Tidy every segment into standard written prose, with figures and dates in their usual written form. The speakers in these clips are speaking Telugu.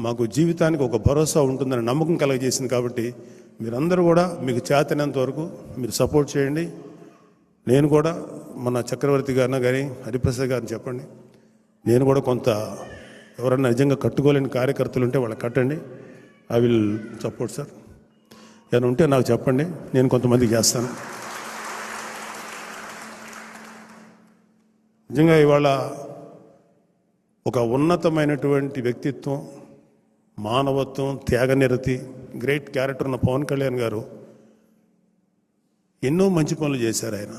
మాకు జీవితానికి ఒక భరోసా ఉంటుందని నమ్మకం కలగజేసింది. కాబట్టి మీరందరూ కూడా మీకు చేతనంత వరకు మీరు సపోర్ట్ చేయండి. నేను కూడా మన చక్రవర్తి గారిన కానీ హరిప్రసాద్ గారిని చెప్పండి, నేను కూడా కొంత ఎవరన్నా నిజంగా కట్టుకోలేని కార్యకర్తలు ఉంటే వాళ్ళకి కట్టండి. I will support sir. ఏమైనా ఉంటే నాకు చెప్పండి, నేను కొంతమందికి చేస్తాను. నిజంగా ఇవాళ ఒక ఉన్నతమైనటువంటి వ్యక్తిత్వం, మానవత్వం, త్యాగనిరతి, గ్రేట్ క్యారెక్టర్ ఉన్న పవన్ కళ్యాణ్ గారు ఎన్నో మంచి పనులు చేశారు. ఆయన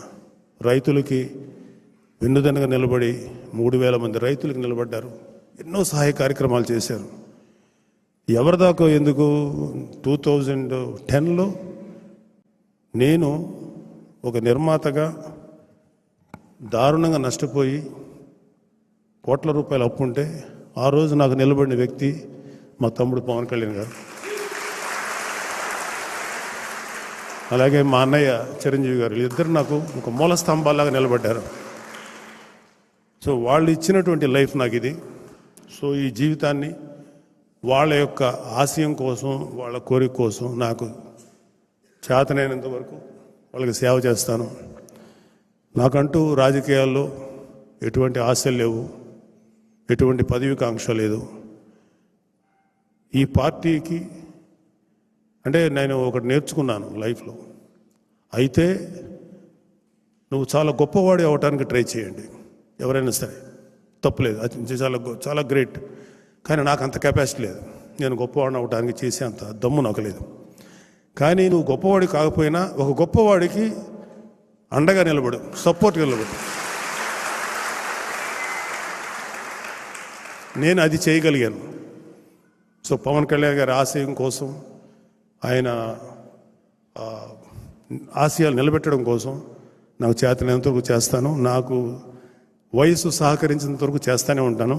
రైతులకి వెన్నుదన్నుగా నిలబడి 3,000 మంది రైతులకు నిలబడ్డారు. ఎన్నో సహాయ కార్యక్రమాలు చేశారు. ఎవరిదాకా ఎందుకు 2010లో నేను ఒక నిర్మాతగా దారుణంగా నష్టపోయి కోట్ల రూపాయలు అప్పు ఉంటే ఆ రోజు నాకు నిలబడిన వ్యక్తి మా తమ్ముడు పవన్ కళ్యాణ్ గారు. అలాగే మా అన్నయ్య చిరంజీవి గారు, వీళ్ళిద్దరు నాకు ఒక మూల స్తంభాలాగా నిలబడ్డారు. సో వాళ్ళు ఇచ్చినటువంటి లైఫ్ నాకు ఇది. సో ఈ జీవితాన్ని వాళ్ళ యొక్క ఆశయం కోసం, వాళ్ళ కోరిక కోసం నాకు చేతనైనంత వరకు వాళ్ళకి సేవ చేస్తాను. నాకంటూ రాజకీయాల్లో ఎటువంటి ఆశలు లేవు, ఎటువంటి పదవికాంక్ష లేదు. ఈ పార్టీకి అంటే నేను ఒకటి నేర్చుకున్నాను లైఫ్లో, అయితే నువ్వు చాలా గొప్పవాడి అవ్వటానికి ట్రై చేయండి, ఎవరైనా సరే తప్పులేదు, అది చాలా గ్రేట్. కానీ నాకు అంత కెపాసిటీ లేదు, నేను గొప్పవాడిని అవ్వడానికి చేసే అంత దమ్ము నాకు లేదు. కానీ నువ్వు గొప్పవాడి కాకపోయినా ఒక గొప్పవాడికి అండగా నిలబడు, సపోర్ట్గా నిలబడు. నేను అది చేయగలిగాను. సో పవన్ కళ్యాణ్ గారి ఆశయం కోసం, ఆయన ఆశయాలు నిలబెట్టడం కోసం నాకు చేతనంత వరకు చేస్తాను. నాకు వయసు సహకరించినంత వరకు చేస్తూనే ఉంటాను.